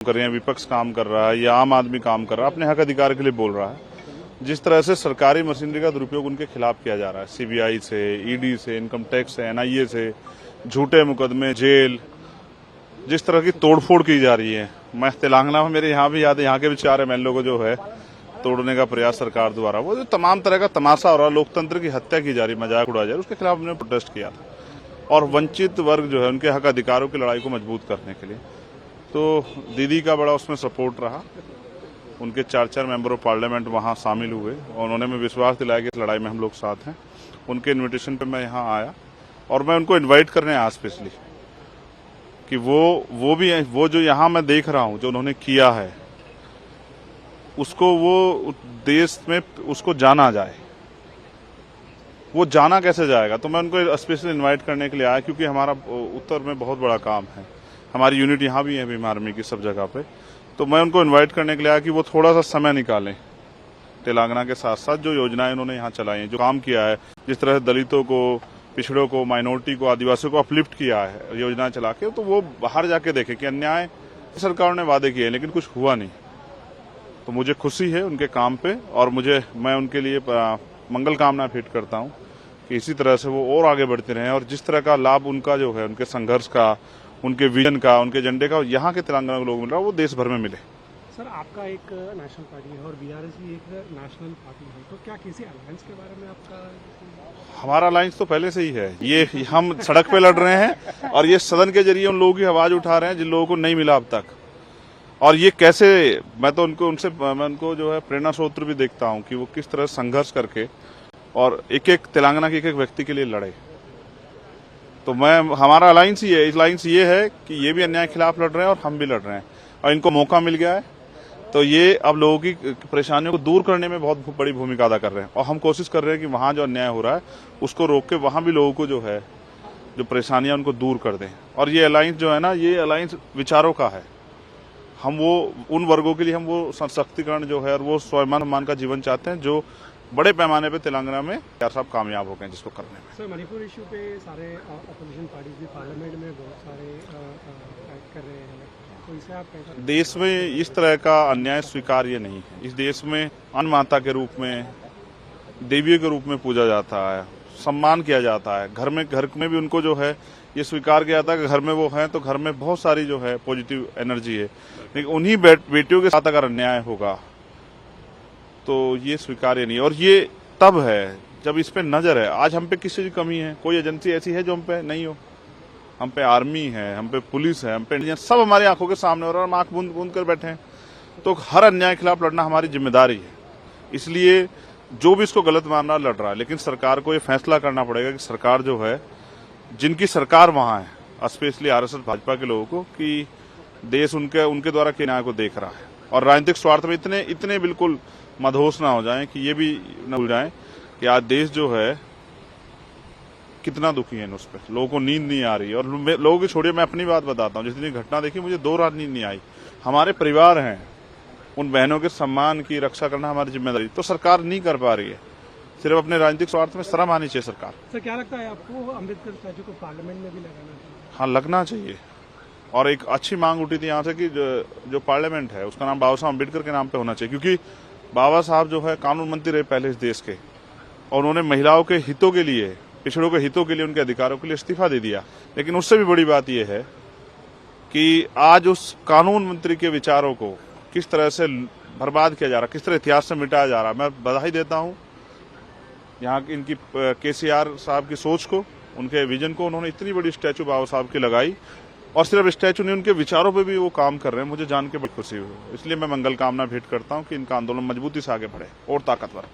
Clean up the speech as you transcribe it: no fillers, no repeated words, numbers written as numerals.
कर रहे हैं, विपक्ष काम कर रहा है या आम आदमी काम कर रहा है, अपने हक अधिकार के लिए बोल रहा है। जिस तरह से सरकारी मशीनरी का दुरुपयोग उनके खिलाफ किया जा रहा है, सीबीआई से, ईडी से, इनकम टैक्स से, एनआईए से, झूठे मुकदमे, जेल, जिस तरह की तोड़फोड़ की जा रही है। मैं तेलंगाना में, मेरे यहाँ भी याद है, यहाँ के भी 4 एमएलए को जो है तोड़ने का प्रयास सरकार द्वारा, वो जो तमाम तरह का तमाशा हो रहा है, लोकतंत्र की हत्या की जा रही, मजाक उड़ाया जा रहा है, उसके खिलाफ हमने प्रोटेस्ट किया था। और वंचित वर्ग जो है उनके हक अधिकारों की लड़ाई को मजबूत करने के लिए तो दीदी का बड़ा उसमें सपोर्ट रहा। उनके 4 मेंबर ऑफ पार्लियामेंट वहां शामिल हुए और उन्होंने मैं विश्वास दिलाया कि इस लड़ाई में हम लोग साथ हैं। उनके इनविटेशन पे मैं यहाँ आया और मैं उनको इनवाइट करने आया स्पेशली कि वो जो यहाँ मैं देख रहा हूँ जो उन्होंने किया है उसको वो देश में उसको जाना जाए। वो जाना कैसे जाएगा, तो मैं उनको स्पेशली इनवाइट करने के लिए आया क्योंकि हमारा उत्तर में बहुत बड़ा काम है। हमारी यूनिट यहाँ भी है भीम आर्मी की सब जगह पे, तो मैं उनको इनवाइट करने के लिए आया कि वो थोड़ा सा समय निकालें। तेलंगाना के साथ साथ जो योजनाएं उन्होंने यहाँ चलाई हैं, जो काम किया है, जिस तरह से दलितों को, पिछड़ों को, माइनॉरिटी को, आदिवासियों को अपलिफ्ट किया है योजना चला के, तो वो बाहर जाके देखे कि अन्याय सरकार ने वादे किए लेकिन कुछ हुआ नहीं। तो मुझे खुशी है उनके काम पे और मैं उनके लिए मंगल कामना भेंट करता हूँ कि इसी तरह से वो और आगे बढ़ते रहें और जिस तरह का लाभ उनका जो है, उनके संघर्ष का, उनके विजन का, उनके एजेंडे का यहाँ के तेलंगाना के लोग मिल रहा है, वो देश भर में मिले। सर, आपका एक नेशनल पार्टी है और बीआरएस भी एक नेशनल पार्टी है, तो क्या किसी अलायंस के बारे में आपका? हमारा अलायंस तो पहले से ही है। ये हम सड़क पे लड़ रहे हैं और ये सदन के जरिए उन लोगों की आवाज उठा रहे हैं जिन लोगों को नहीं मिला अब तक। और ये कैसे, मैं तो मैं उनको जो है प्रेरणा स्रोत भी देखता हूँ कि वो किस तरह संघर्ष करके और एक तेलंगाना के एक व्यक्ति के लिए लड़े। तो हमारा अलायंस ही है, इस अलायंस ये है कि ये भी अन्याय के खिलाफ लड़ रहे हैं और हम भी लड़ रहे हैं और इनको मौका मिल गया है तो ये अब लोगों की परेशानियों को दूर करने में बहुत बड़ी भूमिका अदा कर रहे हैं। और हम कोशिश कर रहे हैं कि वहां जो अन्याय हो रहा है उसको रोक के वहां भी लोगों को जो है, जो परेशानियां उनको दूर कर दें। और ये अलायंस जो है ना, ये अलायंस विचारों का है। हम वो उन वर्गों के लिए हम वो सशक्तिकरण जो है और वो स्वाभिमान सम्मान का जीवन चाहते हैं जो बड़े पैमाने पे तेलंगाना में यार साहब कामयाब हो गए जिसको करने में। सर, मणिपुर इशू पे सारे अपोजिशन पार्टीज भी पार्लियामेंट में बहुत सारे फाइट कर रहे हैं, तो इसे आप कैसे? देश में इस तरह का अन्याय स्वीकार्य नहीं है। इस देश में अन्न माता के रूप में, देवियों के रूप में पूजा जाता है, सम्मान किया जाता है। घर में भी उनको जो है ये स्वीकार किया जाता है कि घर में वो है तो घर में बहुत सारी जो है पॉजिटिव एनर्जी है। लेकिन उन्हीं बेटियों के साथ अगर अन्याय होगा तो ये स्वीकार्य नहीं। और ये तब है जब इस पे नजर है। आज हम पे किसी की कमी है, कोई एजेंसी ऐसी है जो हम पे नहीं हो। हम पे आर्मी है, हम पे पुलिस है, हम पे इंटेलिजेंस, सब हमारी आंखों के सामने और हम आंख बूंद कर बैठे हैं। तो हर अन्याय के खिलाफ लड़ना हमारी जिम्मेदारी है। इसलिए जो भी इसको गलत मान रहा लड़ रहा है, लेकिन सरकार को ये फैसला करना पड़ेगा कि सरकार जो है, जिनकी सरकार वहां है, स्पेशली आरएसएस भाजपा के लोगों को, कि देश उनके द्वारा के न्याय को देख रहा है और राजनीतिक स्वार्थ में इतने बिल्कुल मदहोश ना हो जाएं कि ये भी न भूल जाएं कि आज देश जो है कितना दुखी है। उस पर लोगों को नींद नहीं आ रही। और लोगों की छोड़िए, मैं अपनी बात बताता हूँ। जिस दिन घटना देखी मुझे 2 रात नींद नहीं आई। हमारे परिवार हैं, उन बहनों के सम्मान की रक्षा करना हमारी जिम्मेदारी, तो सरकार नहीं कर पा रही है। सिर्फ अपने राजनीतिक स्वार्थ में शर्म आनी चाहिए सरकार। सर, क्या लगता है आपको अम्बेडकर स्टैचू को पार्लियामेंट में भी लगाना चाहिए? हाँ, लगना चाहिए। और एक अच्छी मांग उठी थी यहाँ से कि जो पार्लियामेंट है उसका नाम बाबा साहब अम्बेडकर के नाम पे होना चाहिए, क्योंकि बाबा साहब जो है कानून मंत्री रहे पहले इस देश के और उन्होंने महिलाओं के हितों के लिए, पिछड़ों के हितों के लिए, उनके अधिकारों के लिए इस्तीफा दे दिया। लेकिन उससे भी बड़ी बात यह है कि आज उस कानून मंत्री के विचारों को किस तरह से बर्बाद किया जा रहा है, किस तरह इतिहास से मिटाया जा रहा है। मैं बधाई देता हूँ यहाँ की इनकी केसीआर साहब की सोच को, उनके विजन को। उन्होंने इतनी बड़ी स्टैचू बाबा साहब की लगाई और सिर्फ स्टैचू नहीं, उनके विचारों पे भी वो काम कर रहे हैं। मुझे जान के बड़ी खुशी हुई। इसलिए मैं मंगल कामना भेंट करता हूँ कि इनका आंदोलन मजबूती से आगे बढ़े और ताकतवर।